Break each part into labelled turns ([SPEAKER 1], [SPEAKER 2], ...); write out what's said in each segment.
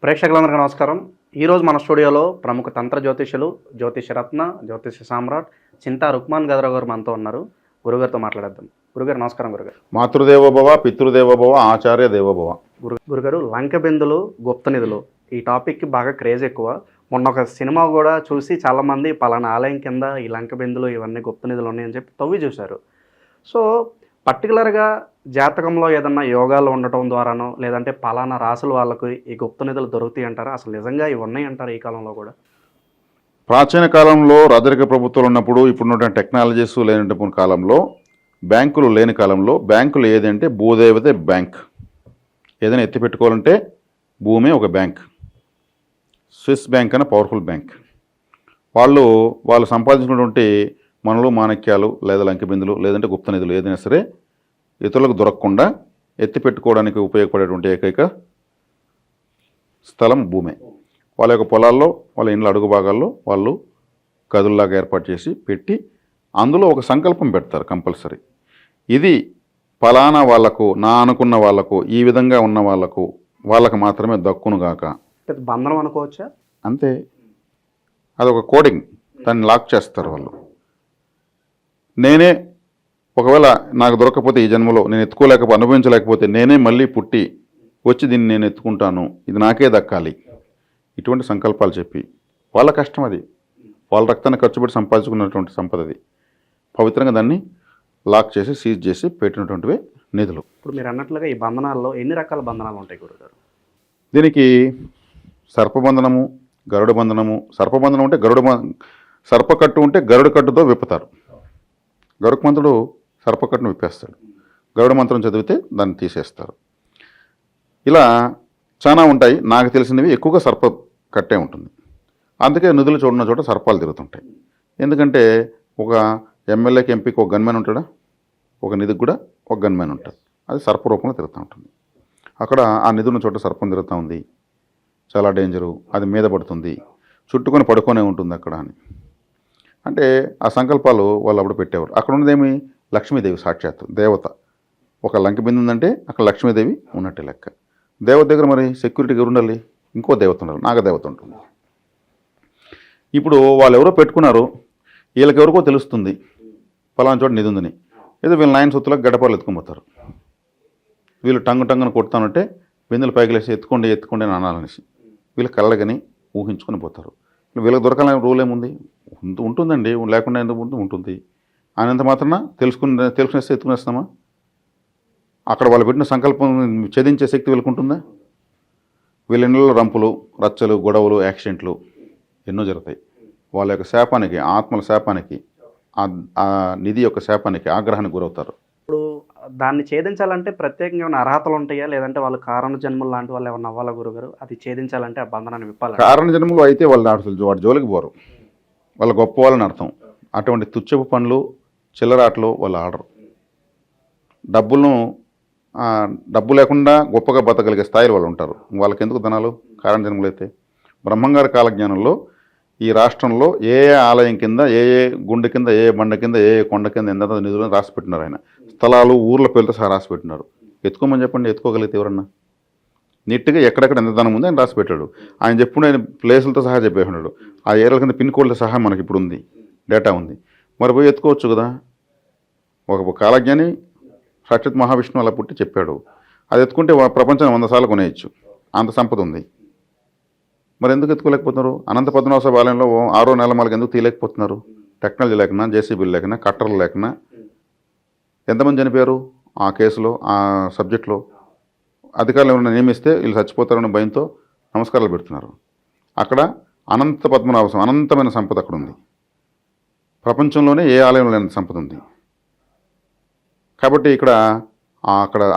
[SPEAKER 1] ప్రేక్షకులందరికీ నమస్కారం. ఈరోజు మన స్టూడియోలో ప్రముఖ తంత్ర జ్యోతిష్యులు, జ్యోతిషరత్న, జ్యోతిష సామ్రాట్ చింతా రుక్మాన్ గదరావు గారు మనతో ఉన్నారు. గురుగారితో మాట్లాడేద్దాం. గురుగారు నమస్కారం. గురుగారు
[SPEAKER 2] మాతృదేవోభవ, పితృదేవోభవ, ఆచార్య దేవోభవ.
[SPEAKER 1] గురుగారు లంక బిందులు, గుప్త నిధులు ఈ టాపిక్కి బాగా క్రేజ్ ఎక్కువ. మొన్న ఒక సినిమా కూడా చూసి చాలామంది పలానా ఆలయం కింద ఈ లంక బిందులు ఇవన్నీ గుప్త నిధులు ఉన్నాయని చెప్పి తవ్వి చూశారు. సో పర్టికులర్గా జాతకంలో ఏదన్నా యోగాలు ఉండటం ద్వారానో లేదంటే పలానా రాసుల వాళ్ళకు ఈ గుప్త నిధులు దొరుకుతాయి అంటారా? అసలు నిజంగా ఇవి ఉన్నాయి అంటారు ఈ కాలంలో కూడా?
[SPEAKER 2] ప్రాచీన కాలంలో రాజరిక ప్రభుత్వాలు ఉన్నప్పుడు, ఇప్పుడున్న టెక్నాలజీస్ లేనటువంటి కాలంలో, బ్యాంకులు లేని కాలంలో, బ్యాంకులు ఏదంటే భూదేవతే బ్యాంక్. ఏదైనా ఎత్తి పెట్టుకోవాలంటే భూమే ఒక బ్యాంక్. స్విస్ బ్యాంక్ అనే పవర్ఫుల్ బ్యాంక్. వాళ్ళు సంపాదించినటువంటి మనులు, మాణిక్యాలు లేదా లంకెబిందులు లేదంటే గుప్త నిధులు ఏదైనా సరే ఇతరులకు దొరకకుండా ఎత్తి పెట్టుకోవడానికి ఉపయోగపడేటువంటి ఏకైక స్థలం భూమే. వాళ్ళ యొక్క పొలాల్లో, వాళ్ళ ఇండ్ల అడుగు భాగాల్లో వాళ్ళు గదుల్లాగా ఏర్పాటు చేసి పెట్టి అందులో ఒక సంకల్పం పెడతారు కంపల్సరీ. ఇది ఫలానా వాళ్లకు, నా అనుకున్న వాళ్లకు, ఈ విధంగా ఉన్న వాళ్ళకు మాత్రమే దక్కునుగాక.
[SPEAKER 1] బంధనం అనుకోవచ్చా?
[SPEAKER 2] అంతే. అదొక కోడింగ్. దాన్ని లాక్ చేస్తారు వాళ్ళు. నేనే ఒకవేళ నాకు దొరకకపోతే ఈ జన్మలో నేను అనుభవించలేకపోతే నేనే మళ్ళీ పుట్టి వచ్చి దీన్ని నేను ఎత్తుకుంటాను, ఇది నాకే దక్కాలి, ఇటువంటి సంకల్పాలు చెప్పి వాళ్ళ కష్టం అది, వాళ్ళ రక్తాన్ని ఖర్చు పెట్టి సంపాదించుకున్నటువంటి సంపద అది. పవిత్రంగా దాన్ని లాక్ చేసి సీజ్ చేసి పెట్టినటువంటివే నిధులు.
[SPEAKER 1] ఇప్పుడు మీరు అన్నట్లుగా ఈ బంధనాల్లో ఎన్ని రకాల బంధనాలు ఉంటాయి గురుగారు?
[SPEAKER 2] దీనికి సర్పబంధనము, గరుడ బంధనము. సర్పబంధనం అంటే సర్పకట్టు ఉంటే గరుడ కట్టుతో విప్పుతారు. గరుత్మంతుడు సర్పకట్టును విప్పేస్తాడు. గరుడ మంత్రం చదివితే దాన్ని తీసేస్తారు. ఇలా చాలా ఉంటాయి. నాకు తెలిసినవి ఎక్కువగా సర్ప కట్టే ఉంటుంది. అందుకే నిధులు చూడన్న చోట సర్పాలు తిరుగుతుంటాయి. ఎందుకంటే ఒక ఎమ్మెల్యేకి, ఎంపీకి ఒక గన్మెన్ ఉంటాడా, ఒక నిధికి కూడా ఒక గన్మెన్ ఉంటాడు. అది సర్ప రూపంలో తిరుగుతూ ఉంటుంది. అక్కడ ఆ నిధుల చోట సర్పం తిరుగుతూ ఉంది, చాలా డేంజరు, అది మీద పడుతుంది, చుట్టుకొని పడుకొనే ఉంటుంది అక్కడ అని. అంటే ఆ సంకల్పాలు వాళ్ళు అప్పుడు పెట్టేవారు. అక్కడ ఉన్నదేమి లక్ష్మీదేవి, సాక్షాత్ దేవత. ఒక లంక బిందు ఉందంటే అక్కడ లక్ష్మీదేవి ఉన్నట్టే లెక్క. దేవత దగ్గర మరి సెక్యూరిటీగా ఉండాలి, ఇంకో దేవత ఉండాలి, నాగదేవత ఉంటుంది. ఇప్పుడు వాళ్ళు ఎవరో పెట్టుకున్నారు, వీళ్ళకెవరికో తెలుస్తుంది పలానా చోట నిధి ఉందని. ఏదో వీళ్ళ నాయన సొత్తులకు గడపాలు ఎత్తుకుపోతారు. వీళ్ళు టంగును కొడతానంటే బిందెలు పైకి లేసి ఎత్తుకోండి అని అనాలనేసి వీళ్ళు కళ్ళగని ఊహించుకొని పోతారు. వీళ్ళకి దొరకాలని రూల్ ఏముంది? ఉంటుందండి, లేకుండా ఎందుకు ఉంటుంది. ఆయనంత మాత్రాన తెలుసుకునేస్తే ఎత్తుకునేస్తామా? అక్కడ వాళ్ళు పెట్టిన సంకల్పం ఛేదించే శక్తి వీళ్ళకుంటుందా? వీళ్ళ ఇళ్ళలో రంపులు, రచ్చలు, గొడవలు, యాక్సిడెంట్లు ఎన్నో జరుగుతాయి. వాళ్ళ యొక్క శాపానికి, ఆత్మల శాపానికి, ఆ నిధి యొక్క శాపానికి, ఆగ్రహానికి గురవుతారు.
[SPEAKER 1] ఇప్పుడు దాన్ని ఛేదించాలంటే ప్రత్యేకంగా ఏమైనా అర్హతలు ఉంటాయా, లేదంటే వాళ్ళు కారణ జన్మలు లాంటి వాళ్ళు ఏమన్నా అవ్వాలా గురుగారు? అది ఛేదించాలంటే ఆ బంధనాన్ని విప్పాలి.
[SPEAKER 2] కారణ జన్మలు అయితే వాళ్ళు అసలు వాడి జోలికి పోరు, వాళ్ళ గొప్ప వాళ్ళని అర్థం. అటువంటి తుచ్చపు పనులు, చిల్లరాటలు వాళ్ళు ఆడరు. డబ్బు లేకుండా గొప్పగా బతకగలిగే స్థాయిలో వాళ్ళు ఉంటారు. వాళ్ళకి ఎందుకు ధనాలు? కారణ జన్మలు అయితే. బ్రహ్మంగారి కాలజ్ఞానంలో ఈ రాష్ట్రంలో ఏ ఆలయం కింద, ఏ గుండె కింద, ఏ బండ కింద, ఏ కొండ కింద ఎంత నిధులను రాసిపెట్టినారు. ఆయన స్థలాలు, ఊర్ల పేర్లతో సహా రాసిపెట్టినారు. ఎత్తుకోమని చెప్పండి, ఎత్తుకోగలిగితే ఎవరన్నా నీట్గా ఎక్కడెక్కడ ఎంత ధనం ఉంది ఆయన రాసిపెట్టాడు. ఆయన చెప్పుడు ఆయన ప్లేసులతో సహా చెప్పేస్తున్నాడు. ఆ ఏరియాల కింద పిన్ కోడ్లతో సహా మనకి ఇప్పుడు ఉంది, డేటా ఉంది. మరి పోయి ఎత్తుకోవచ్చు కదా. ఒక కాలజ్ఞాని సాక్షాత్ మహావిష్ణువు అలా పుట్టి చెప్పాడు. అది ఎత్తుకుంటే ప్రపంచాన్ని 100 సార్లు కొనేయచ్చు, అంత సంపద ఉంది. మరి ఎందుకు ఎత్తుకోలేకపోతున్నారు? అనంత పద్మనాభ స్వామి ఆలయంలో 6వ నెల మనకి ఎందుకు తీయలేకపోతున్నారు? టెక్నాలజీ లేకనా, జేసీబీలు లేకనా, కట్టర్లు లేకనా? ఎంతమంది చనిపోయారు ఆ కేసులో, ఆ సబ్జెక్టులో? అధికారులు ఏమైనా నియమిస్తే వీళ్ళు చచ్చిపోతారనే భయంతో నమస్కారాలు పెడుతున్నారు. అక్కడ అనంత పద్మనాభ స్వామి, అనంతమైన సంపద అక్కడ ఉంది. ప్రపంచంలోనే ఏ ఆలయంలో లేని సంపద ఉంది. కాబట్టి అక్కడ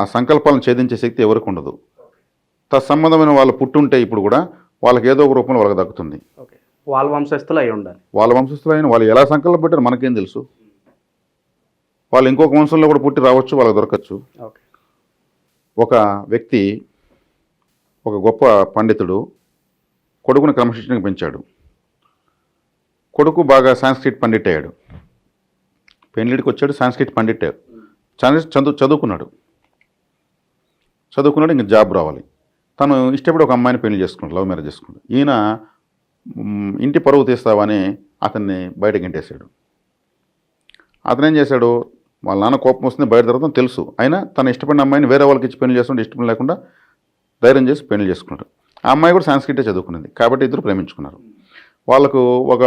[SPEAKER 2] ఆ సంకల్పాలను ఛేదించే శక్తి ఎవరికి ఉండదు. తత్సంబంధమైన వాళ్ళు పుట్టుంటే ఇప్పుడు కూడా వాళ్ళకి ఏదో ఒక రూపంలో వాళ్ళకి దక్కుతుంది.
[SPEAKER 1] వాళ్ళ వంశస్థులు అయి ఉండాలి.
[SPEAKER 2] వాళ్ళ వంశస్థులు అయిన వాళ్ళు ఎలా సంకల్పం పెట్టారు మనకేం తెలుసు? వాళ్ళు ఇంకొక వంశంలో కూడా పుట్టి రావచ్చు, వాళ్ళకి దొరకచ్చు. ఒక వ్యక్తి, ఒక గొప్ప పండితుడు కొడుకుని క్రమశిక్షణగా పెంచాడు. కొడుకు బాగా సాంస్క్రిట్ పండిట్ అయ్యాడు. పెళ్ళిడికి వచ్చాడు, సాంస్క్రిట్ పండిట్ చదువుకున్నాడు. ఇంక జాబ్ రావాలి. తను ఇష్టపడి ఒక అమ్మాయిని పెళ్లి చేసుకుంటాడు, లవ్ మ్యారేజ్ చేసుకుంటాడు. ఈయన ఇంటి పరువు తీస్తావని అతన్ని బయటకు గెంటేశాడు. అతను ఏం చేశాడు, వాళ్ళ నాన్న కోపం వస్తుంది బయట తర్వాత తెలుసు, అయినా తను ఇష్టపడిన అమ్మాయిని వేరే వాళ్ళకి ఇచ్చి పెళ్లి చేసుకుంటే ఇష్టం లేకుండా ధైర్యం చేసి పెళ్లి చేసుకున్నాడు. ఆ అమ్మాయి కూడా సంస్కృతే చదువుకున్నది కాబట్టి ఇద్దరు ప్రేమించుకున్నారు. వాళ్ళకు ఒక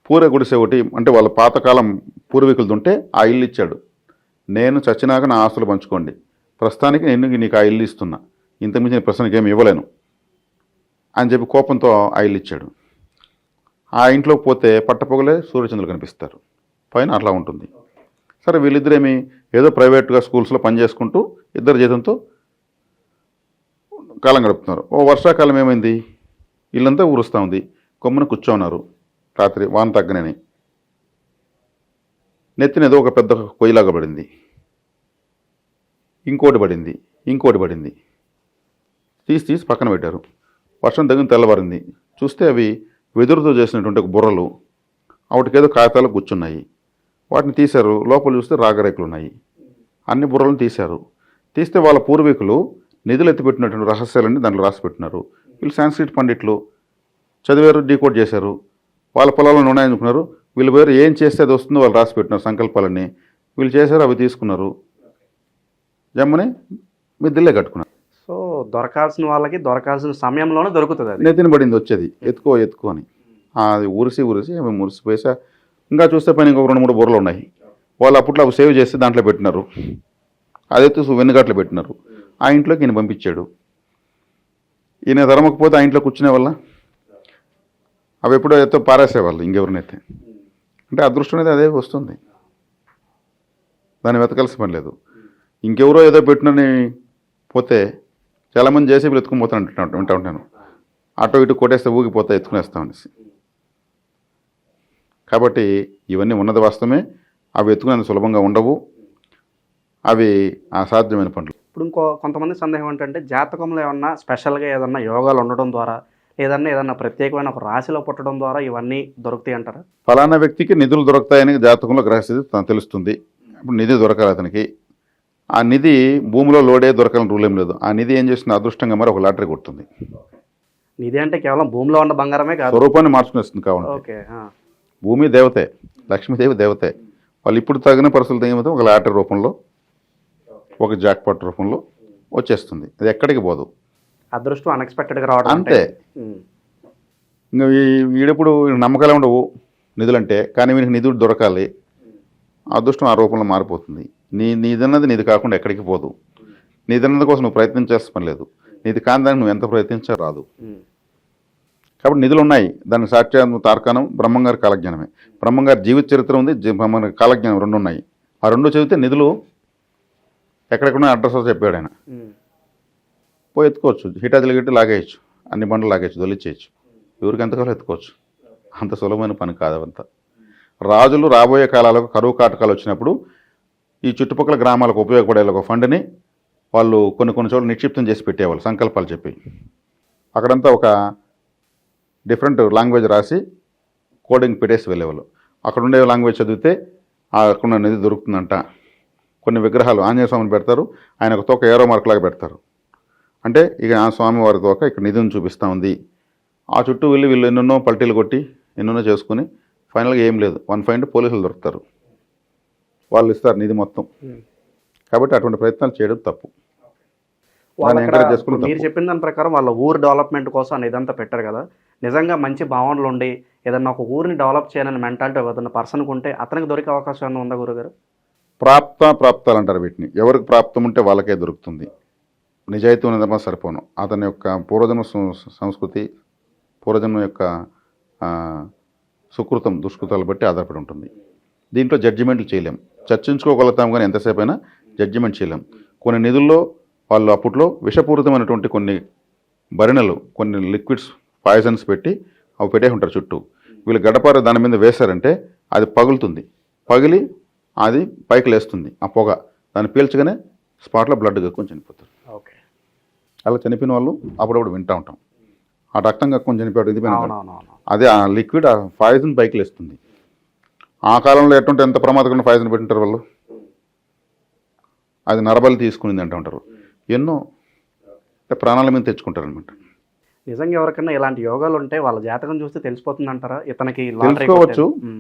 [SPEAKER 2] పూర గుడిసె ఒకటి, అంటే వాళ్ళ పాతకాలం పూర్వీకులది ఉంటే ఆ ఇల్లు ఇచ్చాడు. నేను చచ్చినాక నా ఆస్తులు పంచుకోండి, ప్రస్తుతానికి నేను నీకు ఆ ఇల్లు ఇస్తున్నా, ఇంతకుమించిన ప్రశ్నకి ఏమి ఇవ్వలేను అని చెప్పి కోపంతో ఆ ఇల్లు ఇచ్చాడు. ఆ ఇంట్లోకి పోతే పట్టపొగలే సూర్యచంద్రులు కనిపిస్తారు, పైన అట్లా ఉంటుంది. సరే వీళ్ళిద్దరేమి ఏదో ప్రైవేట్గా స్కూల్స్లో పనిచేసుకుంటూ ఇద్దరు జీతంతో కాలం గడుపుతున్నారు. ఓ వర్షాకాలం ఏమైంది, ఇల్లంతా ఊరుస్తూ ఉంది, కొమ్మన కూర్చోన్నారు. రాత్రి వాన తగ్గనని నెత్తిన ఏదో ఒక పెద్ద కొయ్యలాగా పడింది, ఇంకోటి పడింది, తీసి పక్కన పెట్టారు. వర్షం తగిన తెల్లవారింది, చూస్తే అవి వెదురుతో చేసినటువంటి ఒక బుర్రలు, వాటికేదో కాగితాలు కూర్చున్నాయి. వాటిని తీశారు, లోపల చూస్తే రాగరేకులు ఉన్నాయి. అన్ని బుర్రలను తీస్తే వాళ్ళ పూర్వీకులు నిధులు ఎత్తిపెట్టినటువంటి రహస్యాలన్నీ దాంట్లో రాసి పెట్టినారు. వీళ్ళు సాంస్క్రిట్ పండిట్లు చదివారు, డీకోడ్ చేశారు, వాళ్ళ పొలాలను ఉన్నాయనుకున్నారు. వీళ్ళు వేరు ఏం చేస్తే అది వస్తుందో వాళ్ళు రాసి పెట్టినారు సంకల్పాలన్నీ. వీళ్ళు చేశారు, అవి తీసుకున్నారు, జమ్మని మిద్దెలే కట్టుకున్నారు.
[SPEAKER 1] సో దొరకాల్సిన వాళ్ళకి దొరకాల్సిన సమయంలోనే దొరుకుతుంది. అది
[SPEAKER 2] నెత్తిన పడింది వచ్చేది, ఎత్తుకో అని. అది ఊరిసి అవి మురిసిపోయేసా. ఇంకా చూస్తే పైన ఇంకొక 2-3 బుర్రలు ఉన్నాయి. వాళ్ళు అప్పట్లో అవి సేవ్ చేసి దాంట్లో పెట్టినారు, అదైతే వెన్నుగాట్లో పెట్టినారు. ఆ ఇంట్లోకి ఈయన పంపించాడు. ఈయన తరమకపోతే ఆ ఇంట్లో కూర్చునే వల్ల అవి ఎప్పుడో ఎత్తో పారేసేవాళ్ళు ఇంకెవరినైతే. అంటే అదృష్టం అనేది అదే వస్తుంది, దాన్ని వెతకాల్సిన పని లేదు. ఇంకెవరో ఏదో పెట్టినని పోతే చాలామంది జేసీబీలు ఎత్తుకుని పోతాను ఉంటాను, అటో ఇటు కొట్టేస్తే ఊగిపోతా ఎత్తుకునేస్తామనేసి. కాబట్టి ఇవన్నీ ఉన్నది వాస్తవమే, అవి ఎత్తుకునేంత సులభంగా ఉండవు, అవి అసాధ్యమైన పనులు.
[SPEAKER 1] ఇప్పుడు కొంతమంది సందేహం ఏంటంటే జాతకంలో ఏమన్నా స్పెషల్గా ఏదన్నా యోగాలు ఉండడం ద్వారా ఏదన్నా ప్రత్యేకమైన ఒక రాశిలో పుట్టడం ద్వారా ఇవన్నీ దొరుకుతాయి అంటారా?
[SPEAKER 2] ఫలానా వ్యక్తికి నిధులు దొరుకుతాయని జాతకంలో గ్రహస్థితి తెలుస్తుంది. ఇప్పుడు నిధి దొరకాలి అతనికి. ఆ నిధి భూమిలో లోడే దొరకాలని రూల్ ఏం లేదు. ఆ నిధి ఏం చేస్తుంది, అదృష్టంగా మరి ఒక లాటరీ కొడుతుంది.
[SPEAKER 1] నిధి అంటే కేవలం భూమిలో ఉన్న బంగారమే కాదు,
[SPEAKER 2] స్వరూపాన్ని మార్చుకునేస్తుంది. కావాలి భూమి దేవతే, లక్ష్మీదేవి దేవతే. వాళ్ళు ఇప్పుడు తగిన పరిస్థితులు ఏమవుతాం, ఒక లాటరీ రూపంలో, ఒక జాక్పాట్ రూపంలో వచ్చేస్తుంది. అది ఎక్కడికి పోదు,
[SPEAKER 1] అదృష్టం అన్ఎక్స్పెక్టెడ్గా రావడం
[SPEAKER 2] అంతే. ఇంకా వీడెప్పుడు నమ్మకాలు ఉండవు నిధులంటే, కానీ వీనికి నిధులు దొరకాలి, అదృష్టం ఆ రూపంలో మారిపోతుంది. నీదన్నది నీది కాకుండా ఎక్కడికి పోదు. నీదన్నది కోసం నువ్వు ప్రయత్నించాల్సిన పని లేదు, నీది కాని దానికి నువ్వు ఎంత ప్రయత్నించా రాదు. కాబట్టి నిధులు ఉన్నాయి. దానికి సాక్ష్యం తార్కాణం బ్రహ్మంగారి కాలజ్ఞానమే. బ్రహ్మంగారి జీవిత చరిత్ర ఉంది, మన కాలజ్ఞానం 2 ఉన్నాయి. ఆ 2 చదివితే నిధులు ఎక్కడెక్కడ అడ్రస్ చెప్పాడు ఆయన. పోయి ఎత్తుకోవచ్చు, హిటాచీలు గట్టి లాగేయచ్చు, అన్ని బండ్లు లాగేయచ్చు, దొలిచేయచ్చు, ఎవరికి ఎంతకాలం ఎత్తుకోవచ్చు. అంత సులభమైన పని కాదు అవంతా. రాజులు రాబోయే కాలాలకు కరువు కాటకాలు వచ్చినప్పుడు ఈ చుట్టుపక్కల గ్రామాలకు ఉపయోగపడే ఒక ఫండ్ని వాళ్ళు కొన్ని చోట్ల నిక్షిప్తం చేసి పెట్టేవాళ్ళు సంకల్పాలు చెప్పి. అక్కడంతా ఒక డిఫరెంట్ లాంగ్వేజ్ రాసి కోడింగ్ పెట్టేసి వెళ్ళేవాళ్ళు. అక్కడ ఉండే లాంగ్వేజ్ చదివితే అక్కడ నిధి దొరుకుతుందంట. కొన్ని విగ్రహాలు ఆంజనేయ స్వామిని పెడతారు, ఆయన ఒక తోక ఏరో మార్కులాగా పెడతారు. అంటే ఇక ఆ స్వామివారి తోక ఇక్కడ నిధిని చూపిస్తూ ఉంది. ఆ చుట్టూ వీళ్ళు ఎన్నెన్నో పల్టీలు కొట్టి ఎన్నెన్నో చేసుకుని ఫైనల్గా ఏం లేదు, 1 ఫైండ్ పోలీసులు దొరుకుతారు, వాళ్ళు ఇస్తారు నిధి మొత్తం. కాబట్టి అటువంటి ప్రయత్నాలు చేయడం తప్పు.
[SPEAKER 1] మీరు చెప్పిన దాని ప్రకారం వాళ్ళ ఊరు డెవలప్మెంట్ కోసం అని ఇదంతా పెట్టారు కదా, నిజంగా మంచి భావనలు ఉండి ఏదన్నా ఒక ఊరిని డెవలప్ చేయాలని మెంటాలిటీ ఏదన్నా పర్సన్కి ఉంటే అతనికి దొరికే అవకాశం ఏమైనా ఉందా గురుగారు?
[SPEAKER 2] ప్రాప్తాలు అంటారు వీటిని. ఎవరికి ప్రాప్తం ఉంటే వాళ్ళకే దొరుకుతుంది. నిజాయితీ ఉన్నదమ్మా సరిపోను. అతని యొక్క పూర్వజన్మ సంస్కృతి, పూర్వజన్మ యొక్క సుకృతం దుష్కృతాలు బట్టి ఆధారపడి ఉంటుంది. దీంట్లో జడ్జిమెంట్లు చేయలేం, చర్చించుకోగలుగుతాం, కానీ ఎంతసేపు అయినా జడ్జిమెంట్ చేయలేం. కొన్ని నిధుల్లో వాళ్ళు అప్పట్లో విషపూరితమైనటువంటి కొన్ని భరిణలు, కొన్ని లిక్విడ్స్, పాయిజన్స్ పెట్టి అవి పెట్టే ఉంటారు చుట్టూ. వీళ్ళు గడపార దాని మీద వేశారంటే అది పగులుతుంది, పగిలి అది పైకి లేస్తుంది ఆ పొగ, దాన్ని పీల్చగానే స్పాట్లో బ్లడ్ కక్కుని చనిపోతారు.
[SPEAKER 1] ఓకే,
[SPEAKER 2] అలా చనిపోయిన వాళ్ళు అప్పుడప్పుడు వింటూ ఉంటాం, ఆ రక్తం కక్కుని చనిపోయాడు ఇది అదే ఆ లిక్విడ్ ఆ పాయిజన్ పైకి లేస్తుంది. ఆ కాలంలో ఎట్టుంటే ఎంత ప్రమాదకరమైన పాయిజన్ పెట్టింటారు వాళ్ళు, అది నరబలి తీసుకునింది అంటూ ఉంటారు. ఎన్నో అంటే ప్రాణాల మీద తెచ్చుకుంటారనమాట.
[SPEAKER 1] నిజంగా ఎవరికైనా ఇలాంటి యోగాలు ఉంటే వాళ్ళ జాతకం చూస్తే తెలిసిపోతుంది అంటారా? ఇతనికి లాటరీ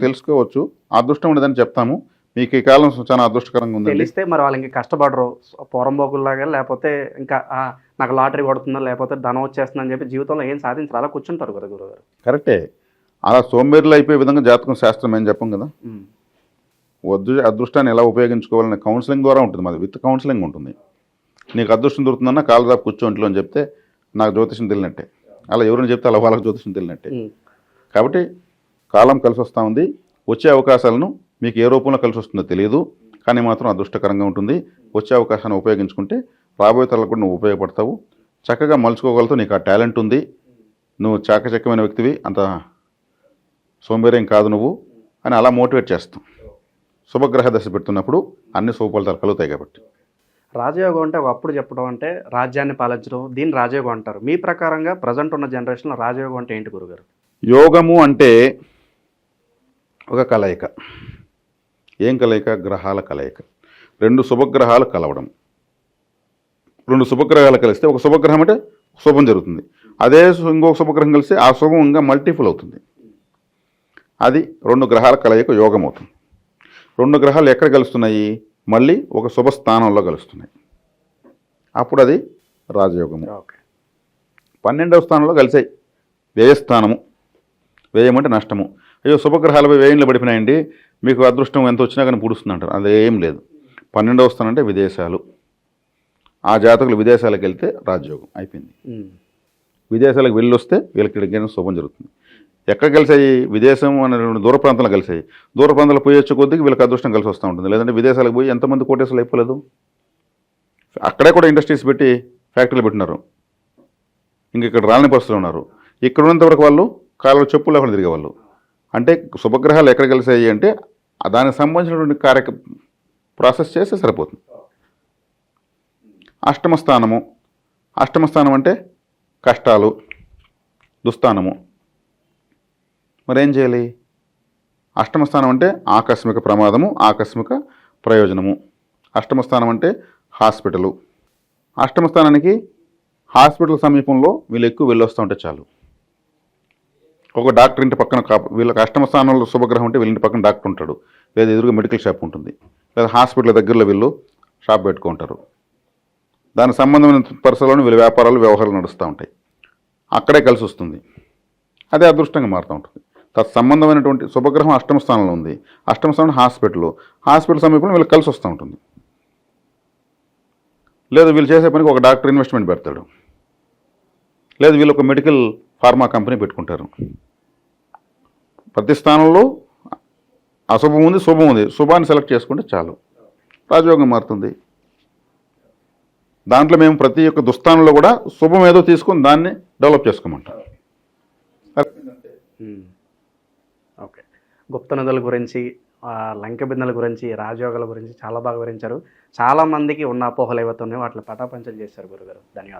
[SPEAKER 2] తెలుసుకోవచ్చు. అదృష్టం ఉండదని చెప్తాము. మీకు ఈ కాలం చాలా అదృష్టకరంగా ఉందండి.
[SPEAKER 1] తెలిస్తే మరి వాళ్ళు ఇంకా కష్టపడరు పూరంబోకుల్లాగా, లేకపోతే ఇంకా నాకు లాటరీ కొడుతుందా లేకపోతే ధనం వచ్చేస్తుందని చెప్పి జీవితంలో ఏం సాధించారు, అలా కూర్చుంటారు కదా గురుగారు.
[SPEAKER 2] కరెక్టే. అలా సోంబేరులు అయిపోయే విధంగా జాతకం శాస్త్రం ఏం చెప్పం కదా. అదృష్టాన్ని ఎలా ఉపయోగించుకోవాలనే కౌన్సిలింగ్ ద్వారా ఉంటుంది, మాది విత్ కౌన్సిలింగ్ ఉంటుంది. నీకు అదృష్టం దొరుకుతుందన్నా కాలు దాపు కూర్చో ఇంట్లో అని చెప్తే నాకు జ్యోతిషం తెలియనట్టే, అలా ఎవరైనా చెప్తే అలా వాళ్ళకి జ్యోతిషం తెలియనట్టే. కాబట్టి కాలం కలిసి వస్తూ ఉంది. వచ్చే అవకాశాలను మీకు ఏ రూపంలో కలిసి వస్తుందో తెలియదు, కానీ మాత్రం అదృష్టకరంగా ఉంటుంది. వచ్చే అవకాశాన్ని ఉపయోగించుకుంటే రాబోయే తరాలకు కూడా నువ్వు ఉపయోగపడతావు, చక్కగా మలుచుకోగలుగుతావు. నీకు ఆ టాలెంట్ ఉంది, నువ్వు చాకచక్యమైన వ్యక్తివి, అంత సోంబేర్యం కాదు నువ్వు అని అలా మోటివేట్ చేస్తాం. శుభగ్రహ దశ పెడుతున్నప్పుడు అన్ని శుభ ఫలితాలు కలుగుతాయి కాబట్టి.
[SPEAKER 1] రాజయోగం అంటే ఒకప్పుడు చెప్పడం అంటే రాజ్యాన్ని పాలించడం, దీన్ని రాజయోగం అంటారు. మీ ప్రకారంగా ప్రజెంట్ ఉన్న జనరేషన్లో రాజయోగం అంటే ఏంటి గురుగారు?
[SPEAKER 2] యోగము అంటే ఒక కలయిక. ఏం కలయిక? గ్రహాల కలయిక. రెండు శుభగ్రహాలు కలవడం. రెండు శుభగ్రహాలు కలిస్తే ఒక శుభగ్రహం అంటే శుభం జరుగుతుంది, అదే ఇంకొక శుభగ్రహం కలిస్తే ఆ శుభం ఇంకా మల్టిపుల్ అవుతుంది. అది రెండు గ్రహాల కలయిక యోగం అవుతుంది. రెండు గ్రహాలు ఎక్కడ కలుస్తున్నాయి? మళ్ళీ ఒక శుభ స్థానంలో కలుస్తున్నాయి, అప్పుడు అది రాజయోగము. 12వ స్థానంలో కలిసాయి, వ్యయస్థానము. వ్యయం అంటే నష్టము. అయ్యో శుభగ్రహాలపై వ్యయంలో పడిపోయినాయండి, మీకు అదృష్టం ఎంత వచ్చినా కానీ పుడుస్తుంది అంటారు. అదేం లేదు. 12వ స్థానం అంటే విదేశాలు. ఆ జాతకులు విదేశాలకు వెళ్తే రాజయోగం అయిపోయింది. విదేశాలకు వెళ్ళి వస్తే వీళ్ళకి శుభం జరుగుతుంది. ఎక్కడ కలిసాయి? విదేశం అనే దూర ప్రాంతాలు కలిసాయి. దూర ప్రాంతాలు పోయి వచ్చే కొద్దికి వీళ్ళకి అదృష్టం కలిసి వస్తూ ఉంటుంది. లేదంటే విదేశాలకు పోయి ఎంతమంది కోటేశ్వరులు అయిపోలేదు. అక్కడే కూడా ఇండస్ట్రీస్ పెట్టి ఫ్యాక్టరీలు పెట్టినారు, ఇంక ఇక్కడ రాలని పరిస్థితులు ఉన్నారు. ఇక్కడ ఉన్నంత వరకు వాళ్ళు కాళ్ళలో చెప్పులు లేకుండా తిరిగేవాళ్ళు. అంటే శుభగ్రహాలు ఎక్కడ కలిసాయి అంటే దానికి సంబంధించినటువంటి ప్రాసెస్ చేస్తే సరిపోతుంది. అష్టమ స్థానం అంటే కష్టాలు, దుస్థానము. మరేం చేయాలి? అష్టమ స్థానం అంటే ఆకస్మిక ప్రమాదము, ఆకస్మిక ప్రయోజనము. అష్టమ స్థానం అంటే హాస్పిటలు. అష్టమ స్థానానికి హాస్పిటల్ సమీపంలో వీళ్ళు ఎక్కువ వెళ్ళొస్తూ ఉంటే చాలు. ఒక డాక్టర్ ఇంటి పక్కన వీళ్ళకి అష్టమ స్థానంలో శుభగ్రహం ఉంటే వీళ్ళంటి పక్కన డాక్టర్ ఉంటాడు, లేదా ఎదురుగా మెడికల్ షాప్ ఉంటుంది, లేదా హాస్పిటల్ దగ్గరలో వీళ్ళు షాప్ పెట్టుకుంటారు. దానికి సంబంధమైన పరిసరాలను వీళ్ళ వ్యాపారాలు వ్యవహారాలు నడుస్తూ ఉంటాయి. అక్కడే కలిసి వస్తుంది, అదే అదృష్టంగా మారుతూ ఉంటుంది. తత్సంబంధమైనటువంటి శుభగ్రహం అష్టమ స్థానంలో ఉంది. అష్టమ స్థానం హాస్పిటల్ సమీపంలో వీళ్ళకి కలిసి వస్తూ ఉంటుంది. లేదు వీళ్ళు చేసే పనికి ఒక డాక్టర్ ఇన్వెస్ట్మెంట్ పెడతాడు, లేదు వీళ్ళు ఒక మెడికల్ ఫార్మా కంపెనీ పెట్టుకుంటారు. ప్రతి స్థానంలో అశుభం ఉంది, శుభం ఉంది. శుభాన్ని సెలెక్ట్ చేసుకుంటే చాలు, రాజయోగం మారుతుంది. దాంట్లో మేము ప్రతి ఒక్క దుస్థానంలో కూడా శుభం ఏదో తీసుకొని దాన్ని డెవలప్ చేసుకోమంటాం.
[SPEAKER 1] ఓకే, గుప్త నిధుల గురించి, లంక బిందెల గురించి, రాజయోగాల గురించి చాలా బాగా వివరించారు. చాలామందికి ఉన్న అపోహలు ఏవైతే ఉన్నాయో వాటిని పటాపంచలు చేశారు గురుగారు. ధన్యవాదాలు.